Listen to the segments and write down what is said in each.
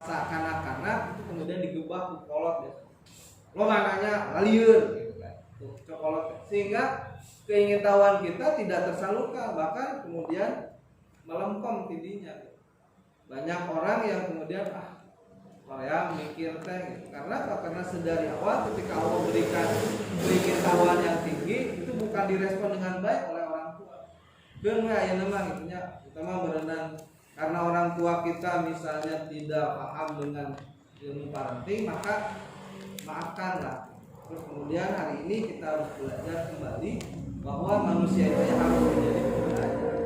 kanak-kanak itu kemudian digebah ke kolot biasa. Lo makanya ngalieur gitu kan. Tuh, cokolot sehingga keingintahuan kita tidak tersalurkan, bahkan kemudian melempem tidinya. Banyak orang yang kemudian saya mikir teh gitu. Karena sedari awal ketika Allah berikan keingintahuan yang tinggi itu bukan direspon dengan baik oleh orang tua. Dan ya memang itunya utama berenang karena orang tua kita misalnya tidak paham dengan ilmu parenting, maka maafkanlah. Terus kemudian hari ini kita harus belajar kembali bahwa manusia itu harus menjadi pembelajar.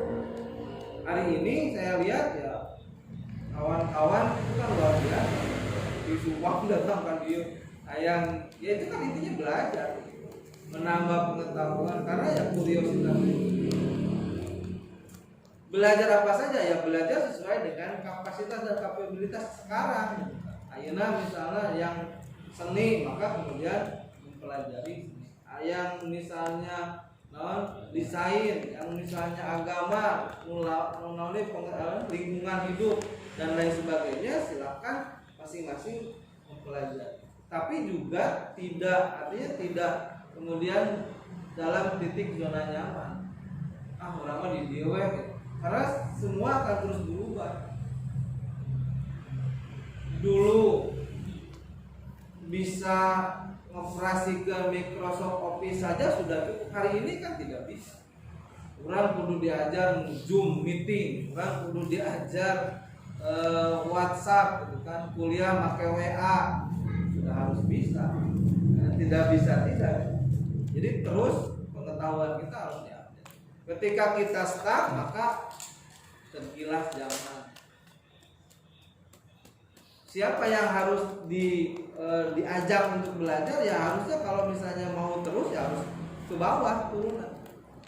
Hari ini saya lihat ya kawan-kawan itu kan luar biasa. Di Subang datang kan dia yang ya itu kan intinya belajar, menambah pengetahuan karena ya kuriositas. Belajar apa saja ya belajar sesuai dengan kapasitas dan kapabilitas sekarang. Ayeuna misalnya yang seni maka kemudian mempelajari seni. Yang misalnya desain, yang misalnya agama, lingkungan hidup dan lain sebagainya, silakan masing-masing mempelajari. Tapi juga tidak kemudian dalam titik zona nyaman. Orang mah di dia gitu. Karena semua akan terus berubah. Dulu bisa operasi ke Microsoft Office saja sudah cukup. Hari ini kan tidak bisa. Orang kudu diajar Zoom meeting, orang kudu diajar WhatsApp, gitu kan, kuliah pakai WA, sudah harus bisa. Tidak bisa tidak. Jadi terus pengetahuan kita harus diupdate. Ketika kita stuck maka tergilas zaman. Siapa yang harus diajak untuk belajar ya harusnya kalau misalnya mau terus ya harus ke bawah turunan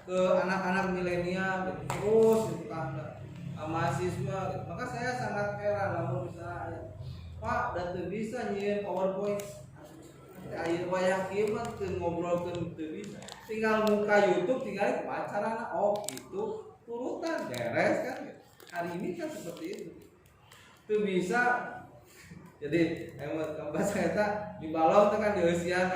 ke anak-anak milenial terus gitu kan mahasiswa gitu. Maka saya sangat heran kalau misalnya Pak dan tuh bisa nyiin PowerPoint ayo wayang kieu mah teu ngobrolkeun teu bisa tinggal muka YouTube tinggal wacarana gitu turutan beres kan gitu. Hari ini kan seperti itu tuh bisa. Jadi emang saya di balong teh kan di usia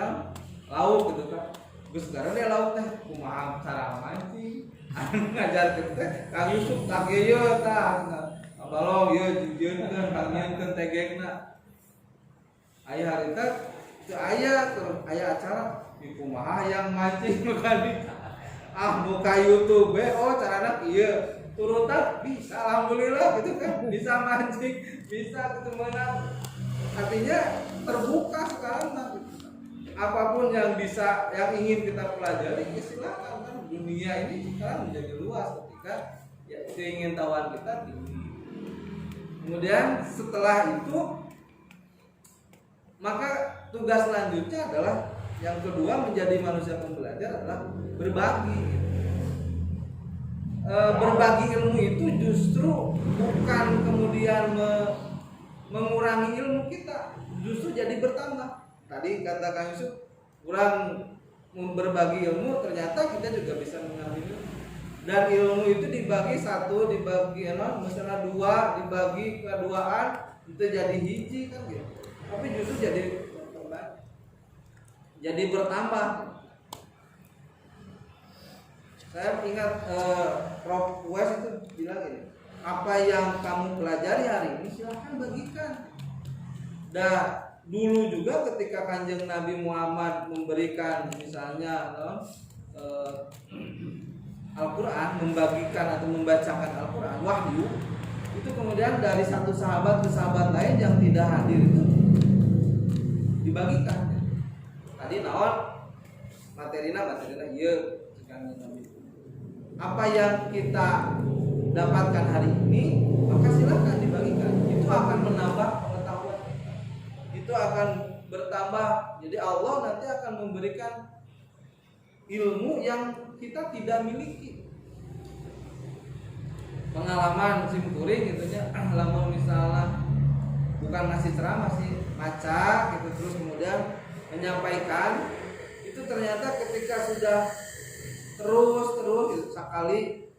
lauk gitu kan. Geus sekarang dia lauk teh kumaha cara mancing. Anu ngajar teh Kang Yusuf tak ieu tah. Balong ieu dijieunkeun Kang nyieunkeun tegekna. Aya harita teu aya terus aya acara di kumaha yang mancing bukan buka YouTube carana ieu. Turutan bisa alhamdulillah gitu kan. Bisa mancing, bisa ketemu. Artinya terbuka sekarang apapun yang ingin kita pelajari silakan kan. Dunia ini sekarang menjadi luas ketika ya keingintahuan kita tinggi. Kemudian setelah itu maka tugas selanjutnya adalah yang kedua menjadi manusia pembelajar adalah berbagi. Berbagi ilmu itu justru bukan kemudian mengurangi ilmu kita, justru jadi bertambah. Tadi kata Kang Yusuf, kurang berbagi ilmu, ternyata kita juga bisa mengambil ilmu. Dan ilmu itu dibagi satu, dibagi misalnya dua, dibagi keduaan, itu jadi hiji kan gitu. Tapi justru jadi bertambah, jadi bertambah. Saya ingat Prof. Wes itu bilang ini. Apa yang kamu pelajari hari ini silahkan bagikan. Dan dulu juga ketika Kanjeng Nabi Muhammad memberikan misalnya Al-Quran, membagikan atau membacakan Al-Quran, wahyu, itu kemudian dari satu sahabat ke sahabat lain yang tidak hadir itu dibagikan. Tadi naon materina iya Kanjeng Nabi. Apa yang kita dapatkan hari ini maka silakan dibagikan. Itu akan menambah pengetahuan kita. Itu akan bertambah. Jadi Allah nanti akan memberikan ilmu yang kita tidak miliki. Pengalaman sim kuring gitu nya, lamun misalnya bukan ngasih ceramah sih, maca gitu terus kemudian menyampaikan itu ternyata ketika sudah terus sekali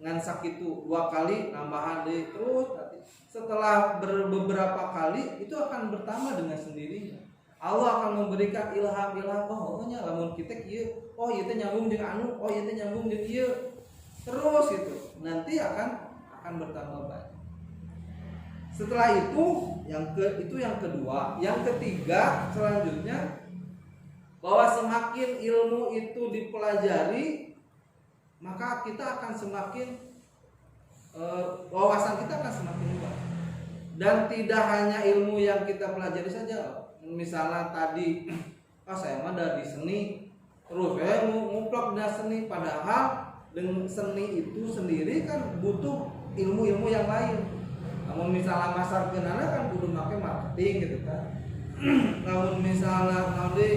ngan sakitu dua kali nambahan deh terus nanti setelah beberapa kali itu akan bertambah dengan sendirinya. Allah akan memberikan ilham, oh nya lamun kita kieu, oh ieu teh nyambung jeung anu, oh ieu teh nyambung jeung ieu. Terus gitu. Nanti akan bertambah banyak. Setelah itu yang kedua, yang ketiga selanjutnya bahwa semakin ilmu itu dipelajari, maka kita akan semakin wawasan kita akan semakin luas. Dan tidak hanya ilmu yang kita pelajari saja. Misalnya tadi saya mah dari seni terus nguplak dari seni, padahal dengan seni itu sendiri kan butuh ilmu-ilmu yang lain. Namun misalnya masar kenana kan kudu make marketing gitu kan. Namun misalnya nanti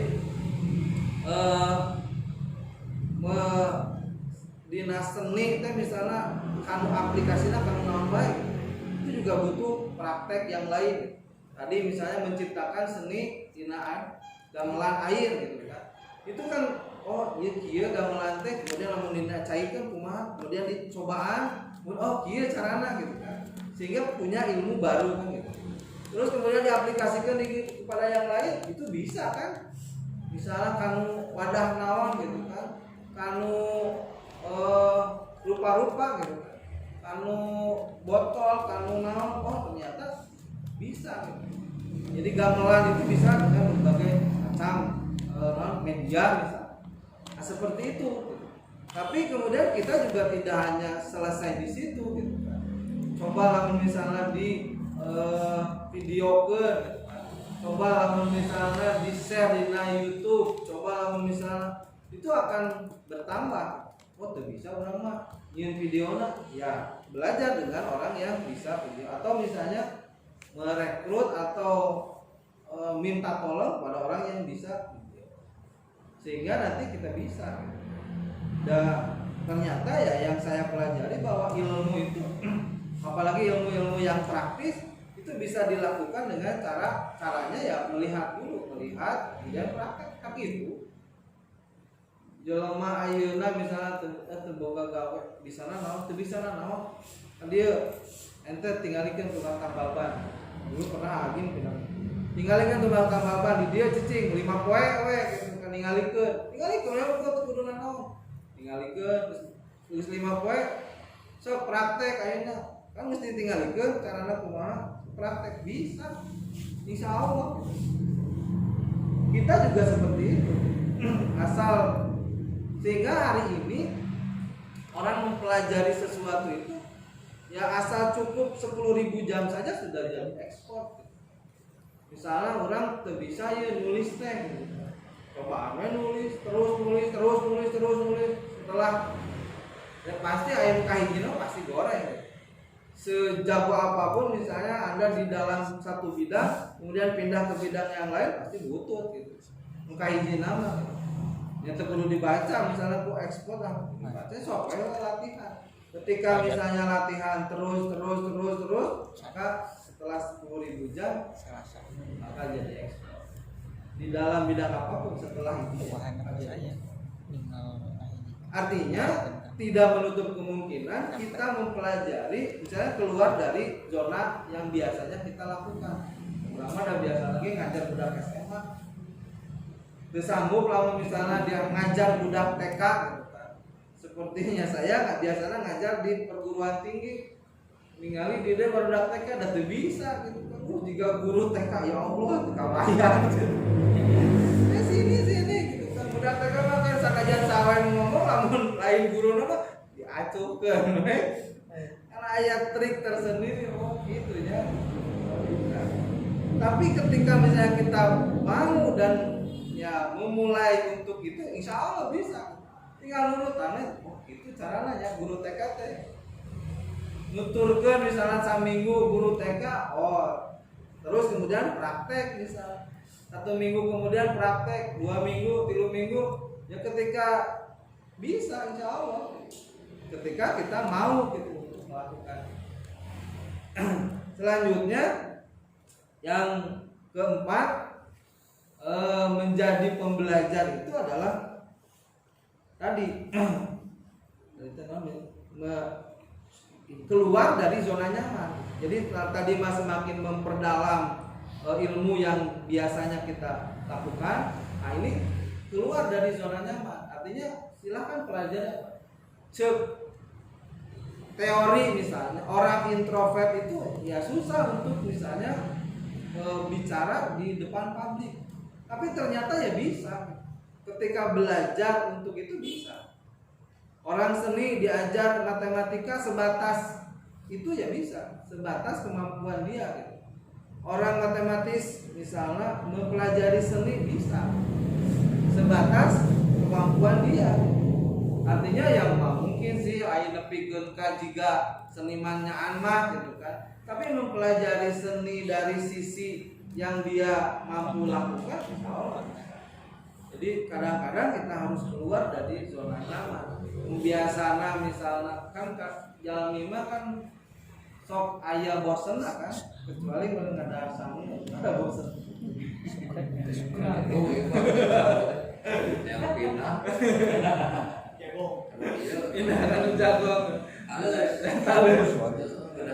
dinas seni teh misalnya kanu aplikasinya kanu naon baik, itu juga butuh praktek yang lain. Tadi misalnya menciptakan seni dinaan gamelan air gitu kan. Itu kan oh ieu kieu gamelan teh kemudian lamun dina cairkeun kumaha, kemudian dicobaan, oh kieu carana gitu kan. Sehingga punya ilmu baru kan gitu. Terus kemudian diaplikasikan kepada yang lain, itu bisa kan? Misalnya kanu wadah naon gitu kan. Kanu rupa-rupa gitu kan. Kanu botol, kanu naon, oh ternyata bisa gitu. Jadi gamelan itu bisa dengan berbagai macam media misalnya. Nah, seperti itu. Gitu. Tapi kemudian kita juga tidak hanya selesai di situ gitu kan. Coba lamun misalnya di video ke, coba lamun misalnya di share di YouTube, coba lamun misalnya itu akan bertambah. Oh tuh bisa orang mah nyiun videonya, ya belajar dengan orang yang bisa video, atau misalnya merekrut atau minta tolong pada orang yang bisa video, sehingga nanti kita bisa. Dan ternyata ya yang saya pelajari bahwa ilmu itu apalagi ilmu-ilmu yang praktis itu bisa dilakukan dengan caranya ya melihat kemudian praktek. Tapi itu jelema ayeuna misalnya teu boga gawe di sana naon teu bisa naon dia ente tinggalikeun tukang tambal ban. Dulu pernah agin pindah tinggalikeun tukang tambal ban di dieu cicing 5 poe we gitu ningalikeun we kudu naon ningalikeun terus 5 poe sok praktek ayeuna kan mesti tinggalikeun carana kumaha praktek bisa insyaallah. Kita juga seperti itu. Asal sehingga hari ini orang mempelajari sesuatu itu ya asal cukup 10.000 jam saja sudah jadi ekspor. Misalnya orang tuh bisa ya nulis teh gitu. Coba nulis terus setelah ya pasti ayam kahijino pasti goreng gitu. Sejago apapun misalnya Anda di dalam satu bidang kemudian pindah ke bidang yang lain pasti butut gitu. Kahijina mah gitu. Yang perlu dibaca misalnya ku ekspor lah dibaca sok latihan. Ketika misalnya latihan terus maka setelah 10.000 jam maka jadi ekspor di dalam bidang apapun setelah itu. Artinya tidak menutup kemungkinan kita mempelajari misalnya keluar dari zona yang biasanya kita lakukan. Ulama dah biasa lagi ngajar budak SMA. Disambung lalu misalnya dia ngajar budak TK gitu kan. Sepertinya saya nggak biasanya ngajar di perguruan tinggi. Ningali di dia budak TK dah tuh bisa gitu kan. Jika guru TK ya Allah kebayang gitu. Sini gitu kan. Budak TK mah kan sakajan sawen ngomong lamun lain guru nama diacukeun we. Karena ayat trik tersendiri gitu ya. Tapi ketika misalnya kita mau dan ya memulai untuk itu insya Allah bisa. Tinggal nurutannya itu caranya ya guru TK teh nuturkeun misalnya saminggu guru TK terus kemudian praktek misal 1 minggu kemudian praktek 2 minggu 3 minggu ya ketika bisa insya Allah ketika kita mau gitu untuk melakukan. Selanjutnya yang keempat menjadi pembelajar itu adalah tadi keluar dari zona nyaman. Jadi tadi Mas semakin memperdalam ilmu yang biasanya kita lakukan, nah ini keluar dari zona nyaman. Artinya silakan pelajari. Cek teori misalnya orang introvert itu ya susah untuk misalnya bicara di depan publik, tapi ternyata ya bisa ketika belajar untuk itu bisa. Orang seni diajar matematika sebatas itu ya bisa, sebatas kemampuan dia gitu. Orang matematis misalnya mempelajari seni bisa, sebatas kemampuan dia. Artinya yang mungkin sih ayo nepikeun ka jiga senimannya Anmah gitu kan. Tapi mempelajari seni dari sisi yang dia mampu lakukan insya Allah. Jadi kadang-kadang kita harus keluar dari zona nyaman. Biasana misalnya kan jalan lima kan sok aya bosen kan, kecuali kalau nggak ada asam ada bosen. Yang pindah. Pindah kan jagong. Halus.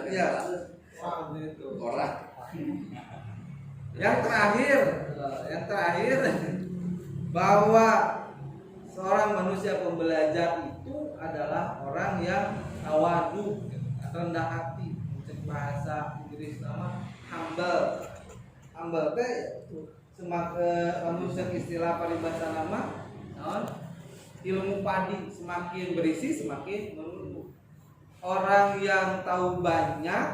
Ya. Orang. Yang terakhir bahwa seorang manusia pembelajar itu adalah orang yang tawadu, rendah hati. Bahasa Inggris nama humble teh semakin manusia istilah paribasa nama ilmu padi semakin berisi semakin menumpuk. Orang yang tahu banyak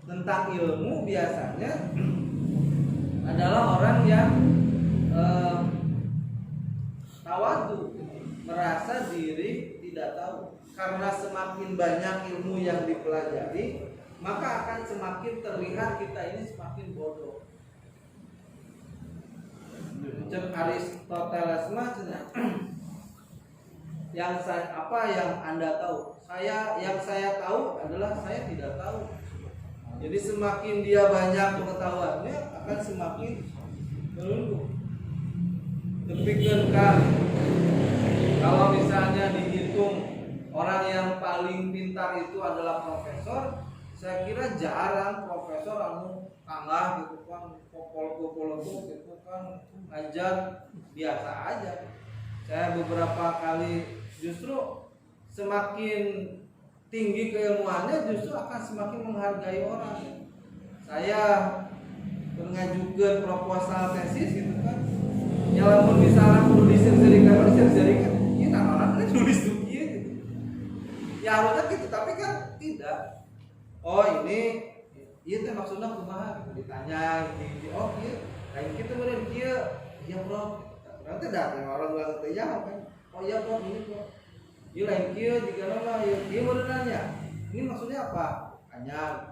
tentang ilmu biasanya adalah orang yang tawadu, merasa diri tidak tahu. Karena semakin banyak ilmu yang dipelajari, maka akan semakin terlihat kita ini semakin bodoh. Cek Aristoteles macamnya yang Anda tahu? Yang saya tahu adalah saya tidak tahu. Jadi semakin dia banyak pengetahuannya akan semakin menunduk. Demikian kalau misalnya dihitung orang yang paling pintar itu adalah profesor, saya kira jarang profesor anu tangah gitu kan, popol gitu kan, ngajar biasa aja. Saya beberapa kali justru semakin tinggi keilmuannya justru akan semakin menghargai orang. Saya mengajukan proposal tesis gitu kan, ya lamun misalnya perlu diserikan, ini orang ini nulis tuh gitu. Ya harusnya gitu, tapi kan tidak. Oh ini teh maksudnya kumaha gitu, ditanya ini, oh iya, lain kita bener iya, ya bro, nanti datang orang bilang tanya kan, oh iya bro ini bro. Iya lain kia jika nama dia mau nanya ini maksudnya apa? Tanya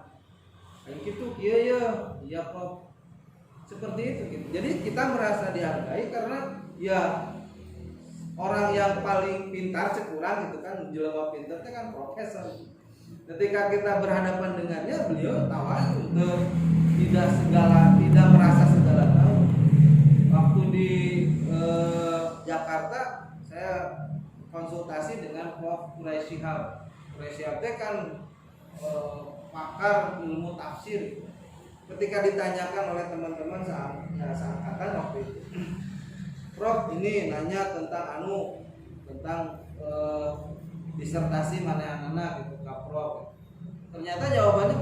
lain gitu kia ya iya kok seperti itu gitu. Jadi kita merasa dihargai karena ya orang yang paling pintar sekurang gitu kan, jelema pintar itu kan profesor. Ketika kita berhadapan dengannya beliau tawadu, tidak merasa segala tahu. Waktu di Jakarta saya konsultasi dengan Prof. Quraisy Shihab. Quraisy Shihab kan pakar ilmu tafsir. Ketika ditanyakan oleh teman-teman seangkatan waktu itu, Prof ini nanya tentang disertasi mana anak gitu Kak Prof. Ternyata jawabannya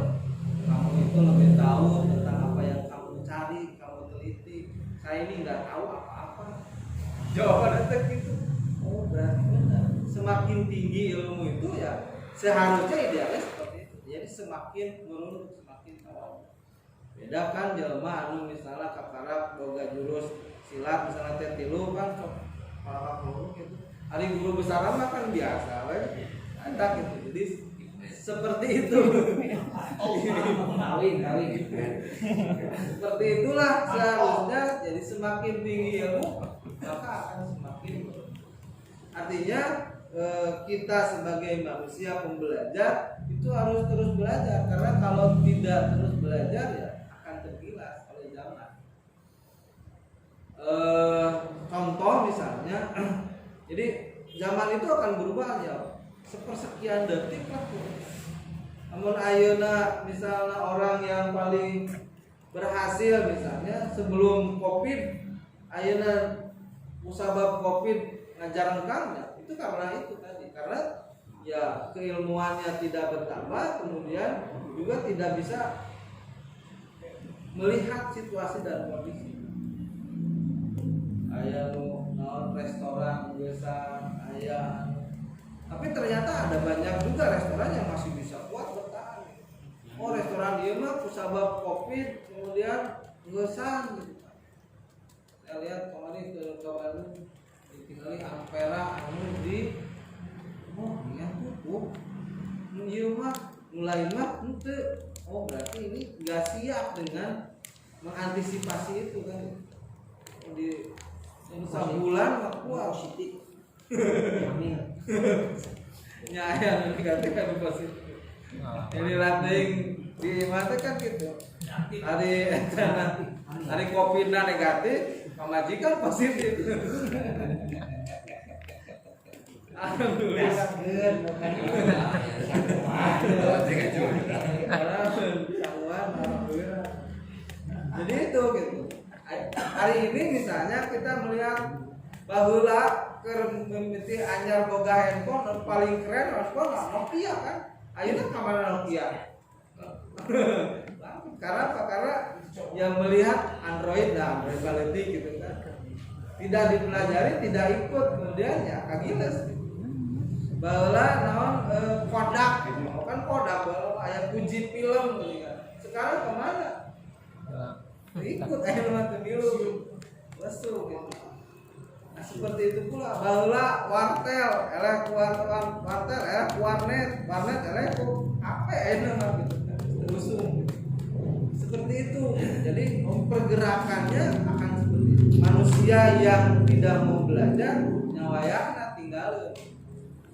kamu itu lebih tahu tentang apa yang kamu cari, kamu teliti. Saya ini nggak tahu apa-apa. Jawabannya gitu. Oh berarti benar. Semakin tinggi ilmu itu ya seharusnya idealnya seperti itu. Jadi semakin menurut semakin tahu. Beda kan jelema anu misalnya kaparak boga jurus silat misalnya teh tilu kan para guru gitu. Hari guru besar mah kan biasa we. Ada gitu. Jadi seperti itu. Kawin. Seperti itulah seharusnya. Jadi semakin tinggi ilmu maka akan semakin artinya kita sebagai manusia pembelajar itu harus terus belajar, karena kalau tidak terus belajar ya akan tergilas oleh zaman. Contoh misalnya, jadi zaman itu akan berubah ya sepersekian detik lah. Namun ayeuna misalnya orang yang paling berhasil misalnya sebelum Covid, ayeuna musabab Covid ngajar engkangnya, itu karena itu tadi, karena ya keilmuannya tidak bertambah, kemudian juga tidak bisa melihat situasi dan kondisi. Aya non restoran biasa, aya, tapi ternyata ada banyak juga restoran yang masih bisa kuat bertahan. Oh restoran dia mah kusabab Covid kemudian ngesan gitu. Saya lihat kemarin ke Bandung ditinggali Ampera anu di iya tutup. Ieu mah mulai mah henteu. Oh berarti ini enggak siap dengan mengantisipasi itu kan. Di sebulan mah positif. Amin. Nya aya negatif kan positif. Ini latih di mata kan gitu. Hari Covid negatif, pamajikan positif. Alhamdulillah. Jadi itu gitu. Hari ini misalnya kita melihat bahwa mimiti anyar boga handphone paling keren handphone Nokia kan. Ayeuna kamera Nokia. Karena apa? Karena yang melihat Android quality gitu kan. Tidak dipelajari, tidak ikut, kemudian ya kagiles gitu. Bahwa naon Kodak gitu. Kan Kodak bahwa aya puji film gitu kan. Sekarang kemana? Ikut aja mah dulu. Lesu gitu. Nah, seperti itu pula bahwa wartel, wartel, warnet, ku HP enak mah gitu. Usung. Seperti itu. Jadi pergerakannya akan seperti itu. Manusia yang tidak mau belajar nyawayana tinggal.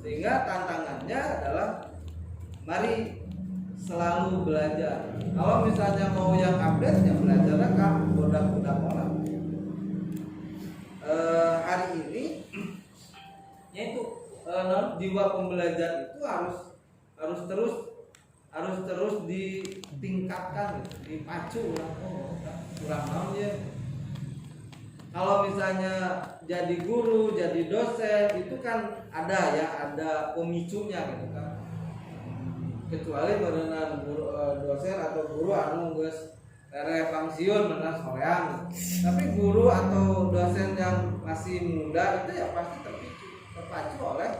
Sehingga tantangannya adalah mari selalu belajar. Kalau misalnya mau yang update, ya belajarlah kan budak-budak orang. Hari ini, yaitu jiwa pembelajar itu harus terus ditingkatkan, gitu, dipacu lah. Kurang mau ya. Kalau misalnya jadi guru, jadi dosen, itu kan ada pemicunya gitu kan. Kecuali berenang dosen atau guru anu geus pangsiun benar soreang. Tapi guru atau dosen yang masih muda itu ya pasti terpacu oleh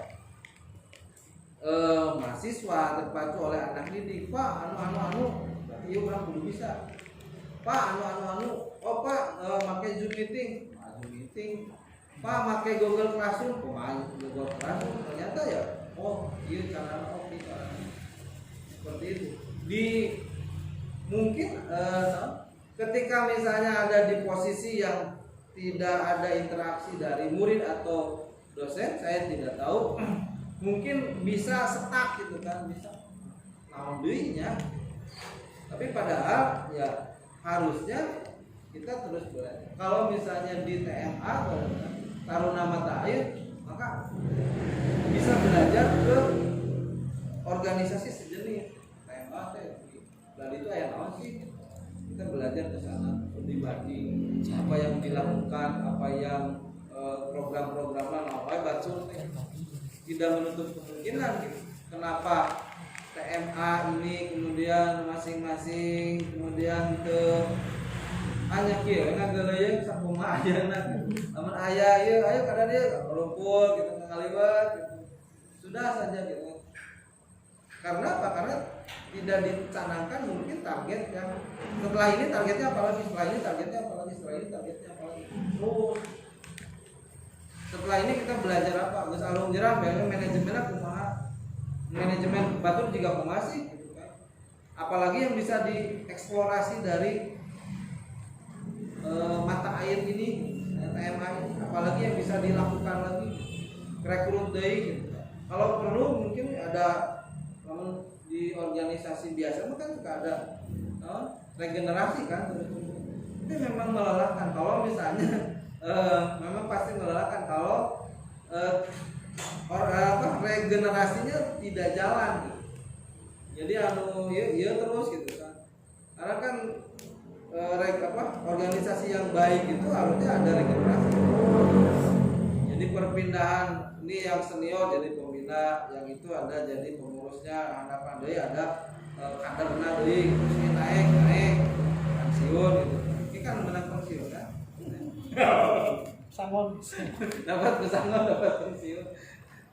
mahasiswa, terpacu oleh anak didik. Pak anu berarti ieu urang kudu bisa. Pak anu oh Pak make Zoom meeting. Pak make Google Classroom, Google Classroom ternyata ya oh ieu cara oke cara seperti itu. Mungkin ketika misalnya ada di posisi yang tidak ada interaksi dari murid atau dosen, saya tidak tahu, mungkin bisa stuck gitu kan, bisa naon deuinya. Tapi padahal ya harusnya kita terus belajar. Kalau misalnya di TMA Taruna Mata Air, maka bisa belajar ke organisasi sejenis TMA dan itu aya naon sih? Kita belajar ke sana, dibanding apa yang dilakukan, apa yang program-programnya apa bacul tidak menutup kemungkinan gitu. Kenapa TMA ini kemudian masing-masing kemudian ke hanya kieu na geuleung sakumaha ayeuna. Lamun aya ieu ayo kada dia ngumpul gitu ngaliwat gitu. Sudah saja gitu. Karena apa? Karena tidak dicanangkan mungkin target yang setelah ini targetnya apalagi, setelah ini targetnya apalagi, setelah ini targetnya apalagi. Terus setelah ini kita belajar apa? Geus alung jerah manajemennya kumaha? Manajemen batur juga kumaha sih gitu kan. Apalagi yang bisa dieksplorasi dari mata air ini, TMA ini, apalagi yang bisa dilakukan lagi, rekrut deui gitu. Kalau perlu mungkin ada di organisasi biasa kan suka ada regenerasi kan, tapi memang melelahkan. Kalau misalnya memang pasti melelahkan kalau regenerasinya tidak jalan gitu. jadi iya terus gitu kan, karena kan organisasi yang baik itu harusnya ada regenerasi. Jadi perpindahan ini yang senior jadi pembina, yang itu ada jadi pengurusnya, harapan deui ada kaderna deui terus naik pensiun gitu. Ini kan menang pensiun kan. Sangon. Dapat pesangon dapat pensiun.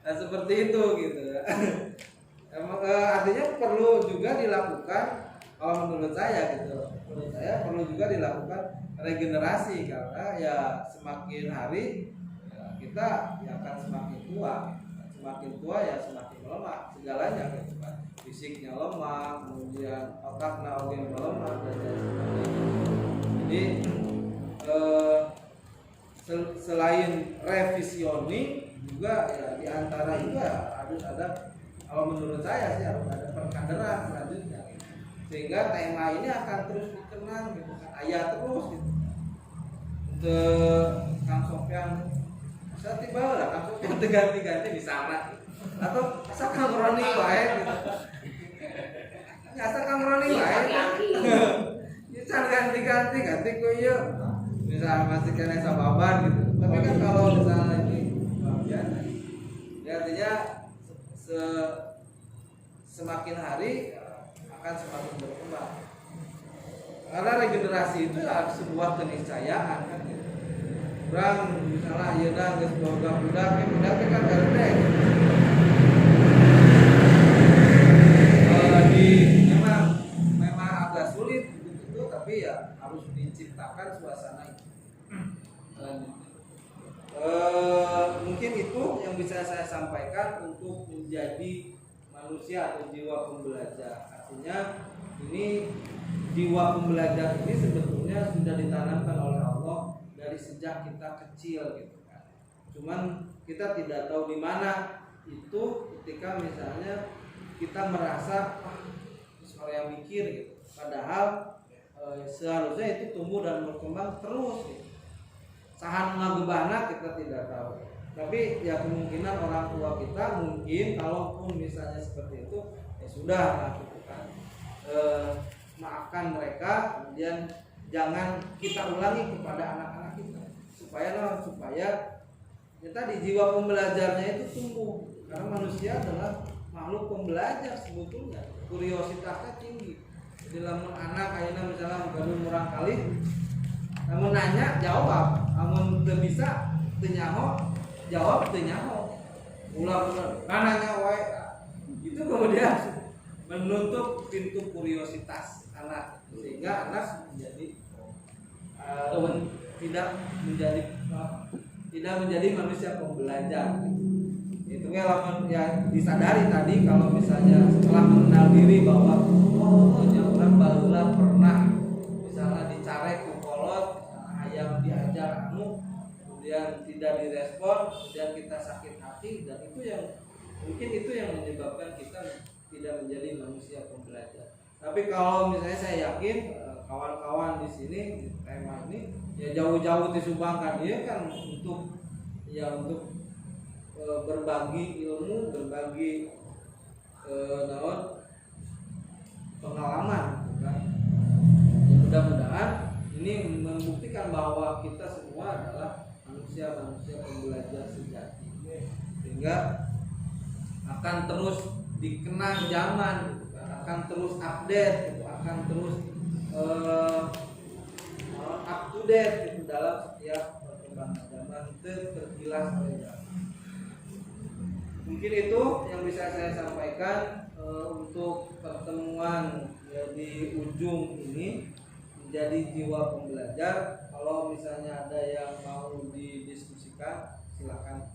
Nah seperti itu gitu. Emang artinya perlu juga dilakukan, kalau menurut saya gitu, menurut saya perlu juga dilakukan regenerasi, karena ya semakin hari ya, kita ya akan semakin tua ya semakin melemah segalanya gitu kan, fisiknya lemah, kemudian otaknya oke melemah dan lain sebagainya. Jadi selain revisioni juga ya diantara itu ya harus ada, kalau menurut saya sih harus ada perkaderan selanjutnya gitu. Sehingga tema ini akan terus dikenang gitu kan, ayah terus gitu. Untuk Kang Sofyan saya tiba lah Kang Sofyan ganti-ganti di sana gitu. Atau asa Kang Roni wae gitu. Asa Kang Roni wae. Bisa ganti-ganti ku ieu. Misal masih kena sababan gitu. Tapi kan kalau misalnya ini biasa. Ya artinya semakin hari akan semakin berkembang. Karena regenerasi itu adalah sebuah keniscayaan kan gitu. Orang misalnya ayeuna geus boga budak kan gardeg. Memang agak sulit gitu, tapi ya harus diciptakan suasana itu. Mungkin itu yang bisa saya sampaikan untuk menjadi manusia atau jiwa pembelajar. Artinya ini jiwa pembelajar ini sebetulnya sudah ditanamkan oleh Allah dari sejak kita kecil gitu kan. Cuman kita tidak tahu di mana itu ketika misalnya kita merasa yang mikir gitu. Padahal seharusnya itu tumbuh dan berkembang terus gitu. Sahan ngagebana kita tidak tahu. Tapi ya kemungkinan orang tua kita mungkin kalaupun misalnya seperti itu ya sudah lah gitu kan. Maafkan mereka, kemudian jangan kita ulangi kepada anak-anak kita supaya ya tadi jiwa pembelajarnya itu tumbuh, karena manusia adalah makhluk pembelajar sebetulnya, kuriositasnya tinggi. Jadi lamun anak ayeuna misalnya baru murang kali, namun nanya jawab, namun teu bisa teu nyaho jawab teu nyaho, ulang-ulang nanya wae. Itu kemudian menutup pintu kuriositas anak, sehingga anak menjadi tidak menjadi manusia pembelajar. Itu lamun ya disadari tadi, kalau misalnya setelah mengenal diri bahwa orang barulah pernah misalnya dicarek ku kolot, ayam diajar kemudian tidak direspon, kemudian kita sakit hati, dan itu yang mungkin itu yang menyebabkan kita tidak menjadi manusia pembelajar. Tapi kalau misalnya saya yakin kawan-kawan di sini di tema ini ya jauh-jauh disumbangkan dia kan untuk berbagi ilmu, berbagi pengalaman kan. Ya, mudah-mudahan ini membuktikan bahwa kita semua adalah manusia-manusia pembelajar sejati, sehingga akan terus dikenang zaman, akan terus update, akan terus up to date dalam setiap perkembangan zaman, tergilas oleh zaman. Mungkin itu yang bisa saya sampaikan untuk pertemuan ya, di ujung ini menjadi jiwa pembelajar. Kalau misalnya ada yang mau didiskusikan silakan.